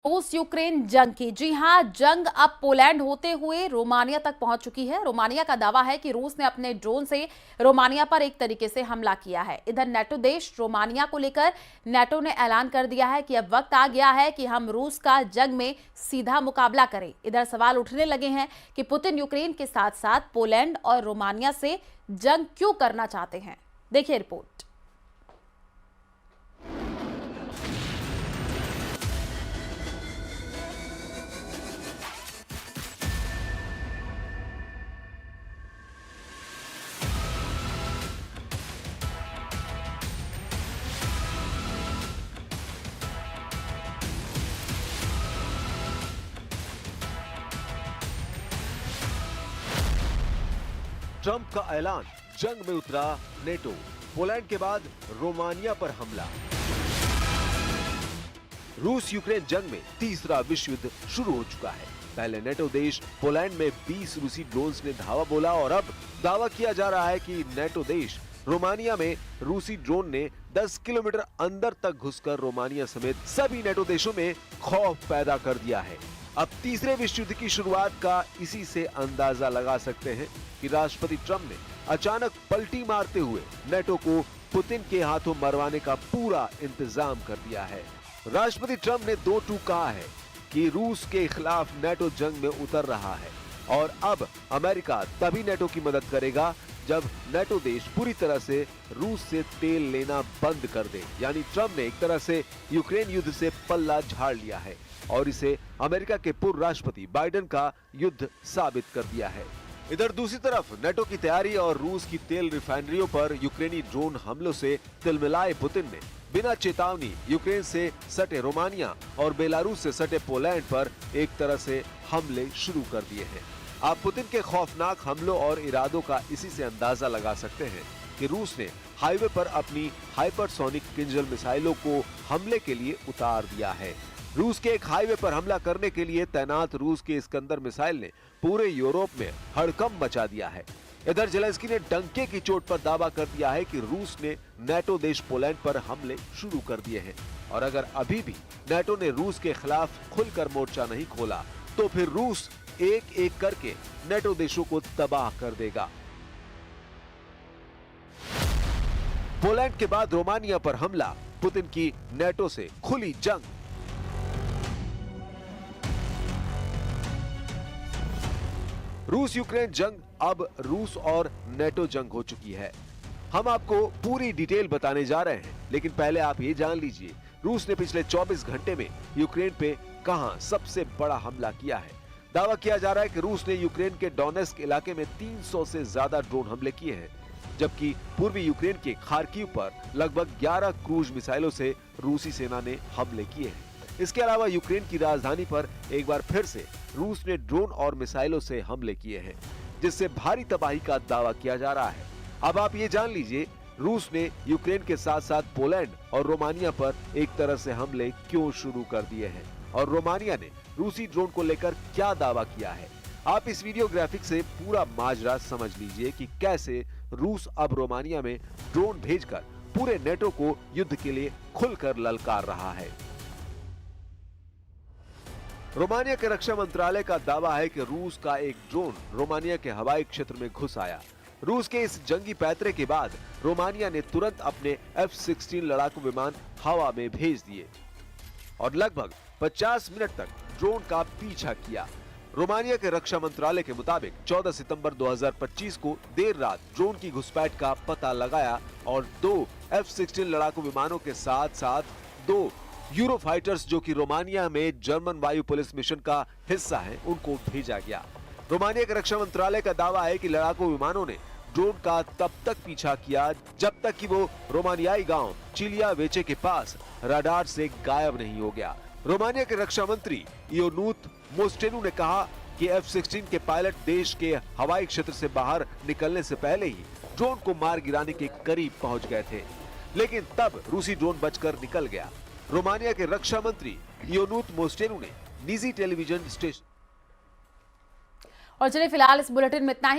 रूस यूक्रेन जंग की। जी हां, जंग अब पोलैंड होते हुए रोमानिया तक पहुंच चुकी है। रोमानिया का दावा है कि रूस ने अपने ड्रोन से रोमानिया पर एक तरीके से हमला किया है। इधर नेटो देश रोमानिया को लेकर नेटो ने ऐलान कर दिया है कि अब वक्त आ गया है कि हम रूस का जंग में सीधा मुकाबला करें। इधर सवाल उठने लगे हैं कि पुतिन यूक्रेन के साथ साथ पोलैंड और रोमानिया से जंग क्यों करना चाहते हैं। देखिए रिपोर्ट। ट्रंप का ऐलान, जंग में उतरा नेटो, पोलैंड के बाद रोमानिया पर हमला। रूस यूक्रेन जंग में तीसरा विश्व युद्ध शुरू हो चुका है। पहले नेटो देश पोलैंड में 20 रूसी ड्रोन्स ने धावा बोला और अब दावा किया जा रहा है कि नेटो देश रोमानिया में रूसी ड्रोन ने 10 किलोमीटर अंदर तक घुसकर रोमानिया समेत सभी नेटो देशों में खौफ पैदा कर दिया है। अब तीसरे विश्व युद्ध की शुरुआत का इसी से अंदाजा लगा सकते हैं कि राष्ट्रपति ट्रंप ने अचानक पलटी मारते हुए नेटो को पुतिन के हाथों मरवाने का पूरा इंतजाम कर दिया है। राष्ट्रपति ट्रंप ने दो टूक कहा है कि रूस के खिलाफ नेटो जंग में उतर रहा है और अब अमेरिका तभी नेटो की मदद करेगा जब नेटो देश पूरी तरह से रूस से तेल लेना बंद कर दे। यानी ट्रंप ने एक तरह से यूक्रेन युद्ध से पल्ला झाड़ लिया है और इसे अमेरिका के पूर्व राष्ट्रपति बाइडेन का युद्ध साबित कर दिया है। इधर दूसरी तरफ नेटो की तैयारी और रूस की तेल रिफाइनरियों पर यूक्रेनी ड्रोन हमलों से तिलमिलाए पुतिन ने बिना चेतावनी यूक्रेन से सटे रोमानिया और बेलारूस से सटे पोलैंड पर एक तरह से हमले शुरू कर दिए हैं। आप पुतिन के खौफनाक हमलों और इरादों का इसी से अंदाजा लगा सकते हैं कि रूस ने हाईवे पर अपनी हाइपरसोनिक किंजल मिसाइलों को हमले के लिए उतार दिया है। रूस के एक हाईवे पर हमला करने के लिए तैनात रूस के इस्कंदर मिसाइल ने पूरे यूरोप में हड़कंप मचा दिया है। इधर जेलेंस्की ने डंके की चोट पर दावा कर दिया है कि रूस ने नेटो देश पोलैंड पर हमले शुरू कर दिए हैं और अगर अभी भी नेटो ने रूस के खिलाफ खुलकर मोर्चा नहीं खोला तो फिर रूस एक एक करके नेटो देशों को तबाह कर देगा। पोलैंड के बाद रोमानिया पर हमला, पुतिन की नेटो से खुली जंग। रूस यूक्रेन जंग अब रूस और नेटो जंग हो चुकी है। हम आपको पूरी डिटेल बताने जा रहे हैं, लेकिन पहले आप ये जान लीजिए रूस ने पिछले 24 घंटे में यूक्रेन पे कहां सबसे बड़ा हमला किया है। दावा किया जा रहा है कि रूस ने यूक्रेन के डोनेस्क इलाके में 300 से ज्यादा ड्रोन हमले किए हैं, जबकि पूर्वी यूक्रेन के खार्किव पर लगभग 11 क्रूज मिसाइलों से रूसी सेना ने हमले किए हैं। इसके अलावा यूक्रेन की राजधानी पर एक बार फिर से रूस ने ड्रोन और मिसाइलों से हमले किए हैं, जिससे भारी तबाही का दावा किया जा रहा है। अब आप ये जान लीजिए रूस ने यूक्रेन के साथ साथ पोलैंड और रोमानिया पर एक तरह से हमले क्यों शुरू कर दिए हैं और रोमानिया ने रूसी ड्रोन को लेकर क्या दावा किया है। आप इस वीडियो ग्राफिक से पूरा माजरा समझ लीजिए कि कैसे रूस अब रोमानिया में ड्रोन भेजकर पूरे नेटो को युद्ध के लिए खुलकर ललकार रहा है। रोमानिया के रक्षा मंत्रालय का दावा है कि रूस का एक ड्रोन रोमानिया के हवाई क्षेत्र में घुस आया। रूस के इस जंगी पैतरे के बाद रोमानिया ने तुरंत अपने F-16 लड़ाकू विमान हवा में भेज दिए और लगभग 50 मिनट तक ड्रोन का पीछा किया। रोमानिया के रक्षा मंत्रालय के मुताबिक 14 सितंबर 2025 को देर रात ड्रोन की घुसपैठ का पता लगाया और 2 F-16 लड़ाकू विमानों के साथ साथ 2 यूरोफाइटर्स जो कि रोमानिया में जर्मन वायु पुलिस मिशन का हिस्सा हैं, उनको भेजा गया। रोमानिया के रक्षा मंत्रालय का दावा है कि लड़ाकू विमानों ने ड्रोन का तब तक पीछा किया जब तक कि वो रोमानियाई गांव चिलिया वेचे के पास रडार से गायब नहीं हो गया। रोमानिया के रक्षा मंत्री इयोनूत मोस्टेनू ने कहा कि F-16 के पायलट देश के हवाई क्षेत्र से बाहर निकलने से पहले ही ड्रोन को मार गिराने के करीब पहुंच गए थे, लेकिन तब रूसी ड्रोन बचकर निकल गया। रोमानिया के रक्षा मंत्री इयोनूत मोस्टेनू ने निजी टेलीविजन स्टेशन और चलिए फिलहाल इस बुलेटिन में इतना ही।